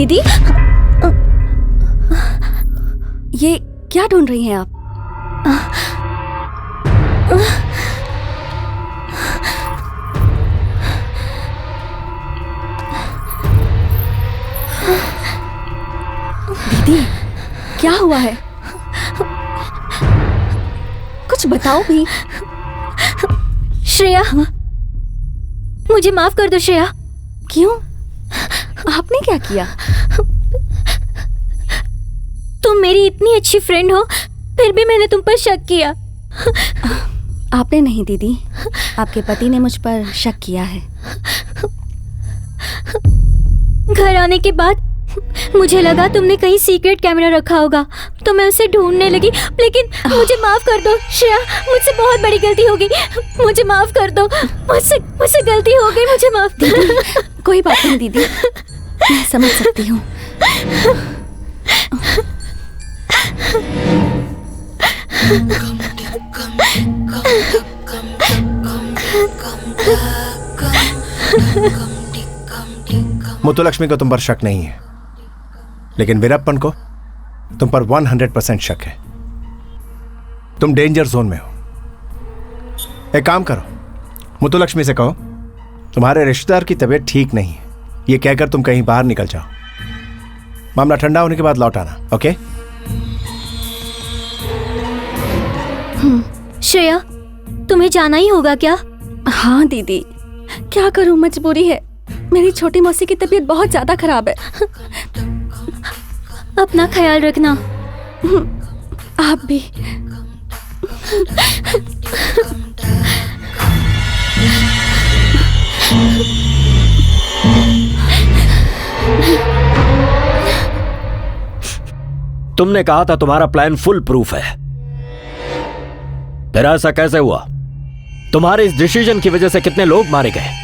दीदी, ये क्या ढूंढ रही हैं आप? दीदी, क्या हुआ है? कुछ बताओ भी। श्रेया, मुझे माफ कर दो श्रेया। क्यों? आपने क्या किया? तुम मेरी इतनी अच्छी फ्रेंड हो, फिर भी मैंने तुम पर शक किया। आपने नहीं दीदी, आपके पति ने मुझ पर शक किया है। घर आने के बाद मुझे लगा तुमने कहीं सीक्रेट कैमरा रखा होगा, तो मैं उसे ढूंढने लगी। लेकिन मुझे माफ कर दो श्रेया, मुझसे बहुत बड़ी गलती हो गई। मुझे माफ कर दो, मुझसे गलती हो गई, मुझे माफ कर दो। कोई बात नहीं दीदी, मैं समझ सकती हूँ। मुत्तुलक्ष्मी को तुम पर शक नहीं है, लेकिन वीरप्पन को तुम पर 100% शक है। तुम डेंजर जोन में हो। एक काम करो, मुत्तुलक्ष्मी से कहो तुम्हारे रिश्तेदार की तबीयत ठीक नहीं है, ये कहकर तुम कहीं बाहर निकल जाओ। मामला ठंडा होने के बाद लौट आना, ओके? श्रेया, तुम्हें जाना ही होगा क्या? हाँ दीदी, क्या करूँ, मजबूरी है। मेरी छोटी मौसी की तबीयत बहुत ज्यादा खराब है। अपना ख्याल रखना। आप भी। तुमने कहा था तुम्हारा प्लान फुल प्रूफ है, फिर ऐसा कैसे हुआ? तुम्हारे इस डिसीजन की वजह से कितने लोग मारे गए?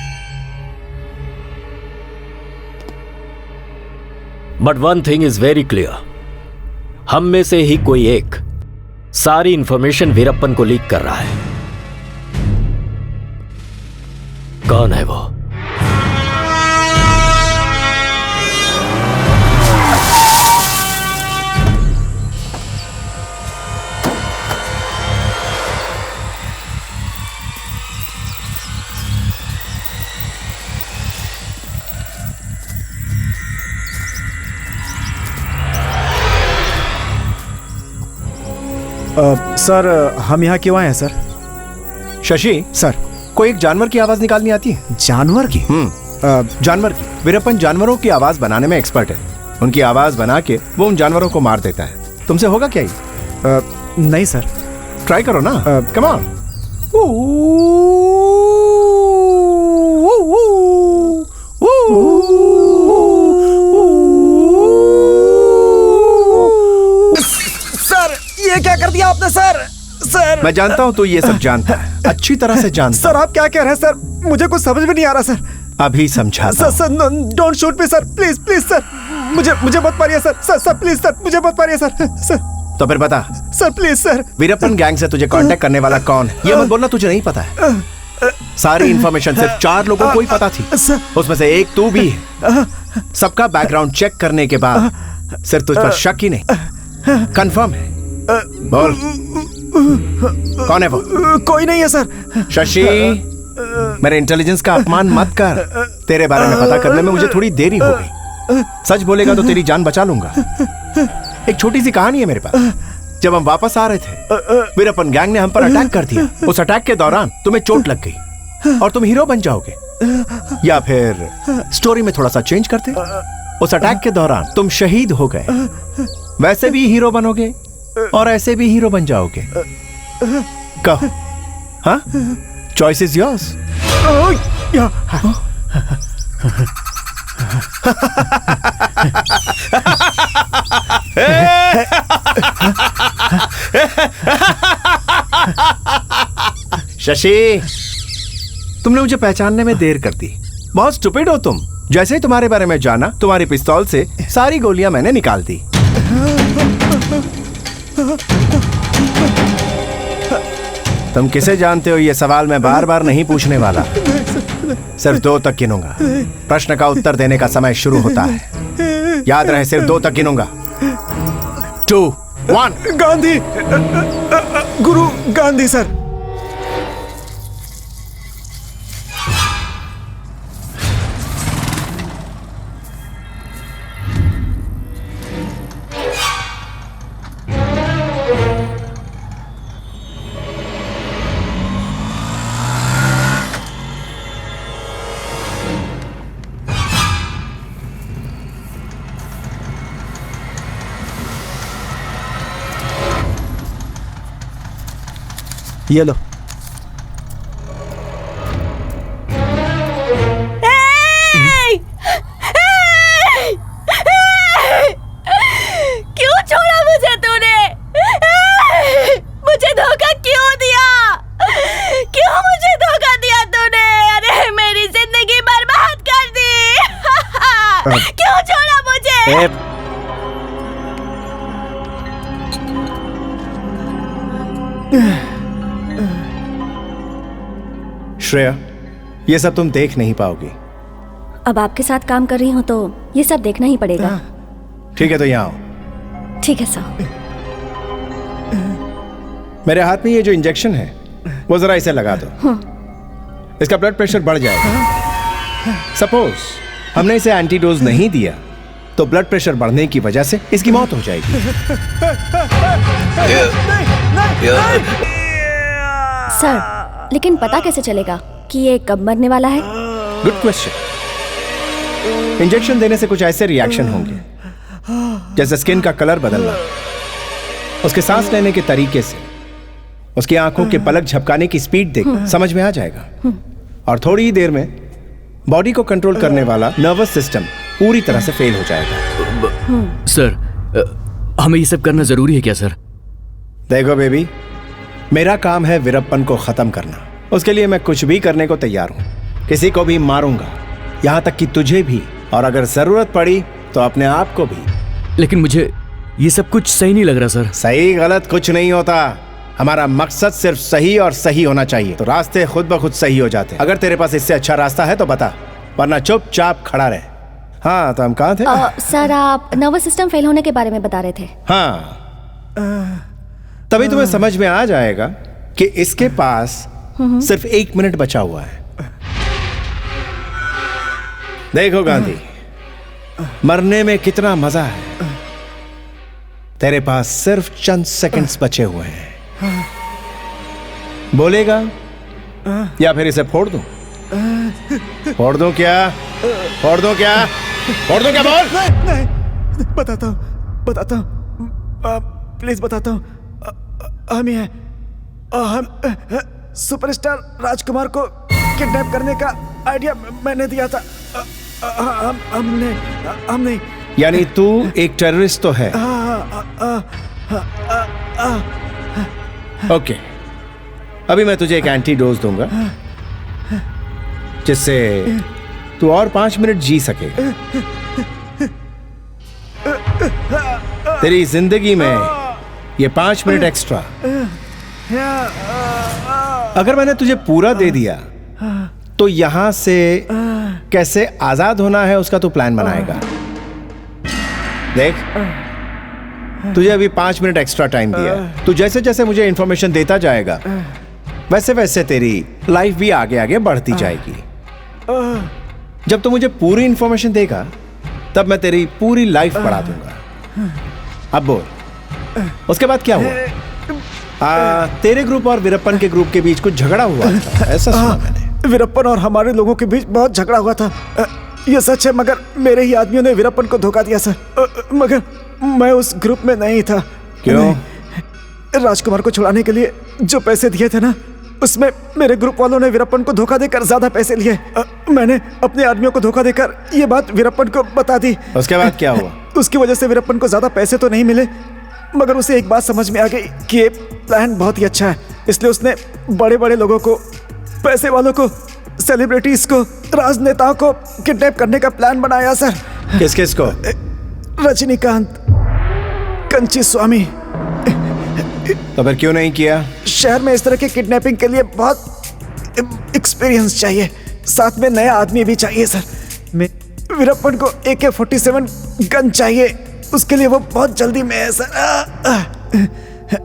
But one thing is very clear, हम में से ही कोई एक सारी इंफॉर्मेशन वीरप्पन को लीक कर रहा है। कौन है वो? सर, हम यहाँ क्यों आए हैं सर? शशि सर, कोई एक जानवर की आवाज निकालनी आती है? जानवर की? जानवर की। वीरप्पन जानवरों की आवाज बनाने में एक्सपर्ट है। उनकी आवाज बना के वो उन जानवरों को मार देता है। तुमसे होगा क्या ये? नहीं सर। ट्राई करो ना, कम ऑन। ये क्या कर दिया आपने सर? सर, मैं जानता हूँ तू ये सब जानता है, अच्छी तरह से जानता। सर, आप क्या कह रहे हैं सर? मुझे कुछ समझ में नहीं आ रहा सर। अभी समझाता sir, don't shoot me sir, please please sir. मुझे मत मारिए सर। सर प्लीज सर, मुझे मत मारिए सर। सर तो फिर बता sir, please sir. Veerappan gang से तुझे कांटेक्ट करने वाला कौन है? ये मत बोलना तुझे नहीं पता है। सारी इंफॉर्मेशन सिर्फ 4 लोगों को ही पता थी, उसमें से एक तू भी है। सबका बैकग्राउंड चेक करने के बाद सिर्फ तुझ पर शक ही नहीं, कंफर्म है। बोल, कौन है वो? कोई नहीं है सर। शशि, मेरे इंटेलिजेंस का अपमान मत कर। तेरे बारे में पता करने में मुझे थोड़ी देरी हो गई। सच बोलेगा तो तेरी जान बचा लूंगा। एक छोटी सी कहानी है मेरे पास। जब हम वापस आ रहे थे, वीरप्पन गैंग ने हम पर अटैक कर दिया। उस अटैक के दौरान तुम्हें चोट लग गई और तुम हीरो बन जाओगे, या फिर स्टोरी में थोड़ा सा चेंज करते, उस अटैक के दौरान तुम शहीद हो गए, वैसे भी हीरो बनोगे और ऐसे भी हीरो बन जाओगे। कहो, हाँ? Choice is yours. शशि, तुमने मुझे पहचानने में देर कर दी। बहुत स्टूपिड हो तुम। जैसे ही तुम्हारे बारे में जाना, तुम्हारी पिस्तौल से सारी गोलियां मैंने निकाल दी। तुम किसे जानते हो ये सवाल मैं बार बार नहीं पूछने वाला। सिर्फ 2 तक गिनूंगा। प्रश्न का उत्तर देने का समय शुरू होता है। याद रहे, सिर्फ 2 तक गिनूंगा। 2, 1। गांधी, गुरु गांधी सर। ये लो। क्यों छोड़ा मुझे तूने? मुझे धोखा क्यों दिया? क्यों मुझे धोखा दिया तूने? अरे मेरी जिंदगी बर्बाद कर दी। क्यों छोड़ा मुझे? श्रेया, ये सब तुम देख नहीं पाओगी। अब आपके साथ काम कर रही हूँ तो ये सब देखना ही पड़ेगा। ठीक है, तो यहाँ आओ। ठीक है सर। मेरे हाथ में ये जो इंजेक्शन है वो जरा इसे लगा दो। इसका ब्लड प्रेशर बढ़ जाएगा। सपोज हमने इसे एंटीडोज नहीं दिया तो ब्लड प्रेशर बढ़ने की वजह से इसकी मौत हो जाएगी। सर, लेकिन पता कैसे चलेगा कि ये कब मरने वाला है? Good question. इंजेक्शन देने से कुछ ऐसे रिएक्शन होंगे जैसे स्किन का कलर बदलना, उसके सांस लेने के तरीके से, उसकी आंखों के पलक झपकाने की स्पीड देख समझ में आ जाएगा। और थोड़ी ही देर में बॉडी को कंट्रोल करने वाला नर्वस सिस्टम पूरी तरह से फेल हो जाएगा। सर, हमें ये सब करना जरूरी है क्या सर? देखो बेबी, मेरा काम है वीरप्पन को खत्म करना। उसके लिए मैं कुछ भी करने को तैयार हूं। किसी को भी मारूंगा, यहां तक कि तुझे भी, और अगर जरूरत पड़ी तो अपने आप को भी। लेकिन मुझे ये सब कुछ सही नहीं लग रहा सर। सही गलत कुछ नहीं होता। हमारा मकसद सिर्फ सही और सही होना चाहिए, तो रास्ते खुद ब खुद सही हो जाते हैं। अगर तेरे पास इससे अच्छा रास्ता है तो बता, वरना चुपचाप खड़ा रहे। हाँ, तो हम कहाँ थे? सर, आप नर्वस सिस्टम फेल होने के बारे में बता रहे थे। हाँ, तभी तुम्हें समझ में आ जाएगा कि इसके पास सिर्फ 1 मिनट बचा हुआ है। देखो गांधी, मरने में कितना मजा है। तेरे पास सिर्फ चंद सेकंड्स बचे हुए हैं। बोलेगा या फिर इसे फोड़ दूं? फोड़ दूं क्या? फोड़ दूं क्या? फोड़ दूं क्या? बोल। नहीं, बताता हूँ, प्लीज बताता हूँ। हम ये हम सुपरस्टार राजकुमार को किडनैप करने का आइडिया मैंने दिया था। हमने यानी तू एक टेररिस्ट तो है। ओके, अभी मैं तुझे एक एंटीडोज दूंगा जिससे तू और 5 मिनट जी सकेगा। तेरी जिंदगी में ये 5 मिनट एक्स्ट्रा। अगर मैंने तुझे पूरा दे दिया तो यहां से कैसे आजाद होना है उसका तू प्लान बनाएगा। देख, तुझे अभी 5 मिनट एक्स्ट्रा टाइम दिया है। तू जैसे जैसे मुझे इंफॉर्मेशन देता जाएगा वैसे वैसे तेरी लाइफ भी आगे आगे बढ़ती जाएगी। जब तू मुझे पूरी इंफॉर्मेशन देगा तब मैं तेरी पूरी लाइफ बढ़ा दूंगा। अब बोल, उसके बाद क्या हुआ? तेरे ग्रुप और वीरप्पन के ग्रुप के बीच कुछ झगड़ा हुआ था, ऐसा सुना मैंने। वीरप्पन और हमारे लोगों के बीच बहुत झगड़ा हुआ था। ये सच है, मगर मेरे ही आदमियों ने वीरप्पन को धोखा दिया सर। मगर मैं उस ग्रुप में नहीं था। क्यों? राजकुमार को छुड़ाने के लिए जो पैसे दिए थे ना, उसमें मेरे ग्रुप वालों ने वीरप्पन को धोखा देकर ज्यादा पैसे लिए। मैंने अपने आदमियों को धोखा देकर ये बात वीरप्पन को बता दी। उसके बाद क्या हुआ? उसकी वजह से वीरप्पन को ज्यादा पैसे तो नहीं मिले, मगर उसे एक बात समझ में आ गई कि ये प्लान बहुत ही अच्छा है। इसलिए उसने बड़े बड़े लोगों को, पैसे वालों को, सेलिब्रिटीज को, राजनेताओं को किडनैप करने का प्लान बनाया सर। किस किस को? रजनीकांत, कंची स्वामी। तो फिर क्यों नहीं किया? शहर में इस तरह की किडनैपिंग के लिए बहुत एक्सपीरियंस चाहिए, साथ में नया आदमी भी चाहिए सर। वीरप्पन को AK-47 गन चाहिए, उसके लिए वो बहुत जल्दी में है सर।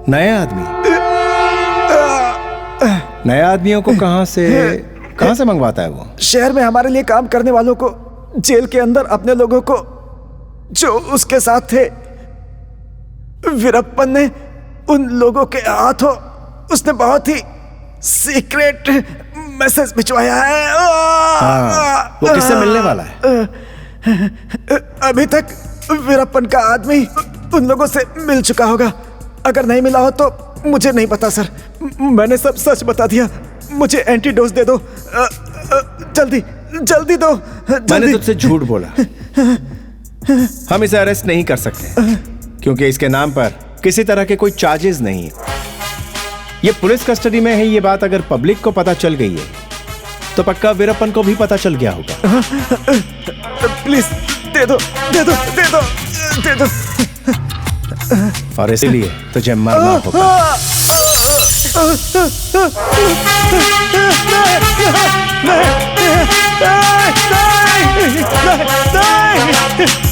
नया आदमी? नया आदमियों को कहां से मंगवाता है वो? शहर में हमारे लिए काम करने वालों को, जेल के अंदर अपने लोगों को जो उसके साथ थे। वीरप्पन ने उन लोगों के हाथों उसने बहुत ही सीक्रेट मैसेज भिजवाया है। वो किससे मिलने वाला है? अभी तक वीरप्पन का आदमी उन लोगों से मिल चुका होगा। अगर नहीं मिला हो तो मुझे नहीं पता सर। मैंने सब सच बता दिया। मुझे एंटीडोज दे दो, जल्दी जल्दी दो। मैंने तुझसे झूठ बोला। हम इसे अरेस्ट नहीं कर सकते क्योंकि इसके नाम पर किसी तरह के कोई चार्जेस नहीं है। ये पुलिस कस्टडी में है। ये बात अगर पब्लिक को पता चल गई है तो पक्का वीरप्पन को भी पता चल गया होगा। प्लीज दे दो दे दो दे दो दे दो। और इसीलिए तुझे मरना होगा। नहीं।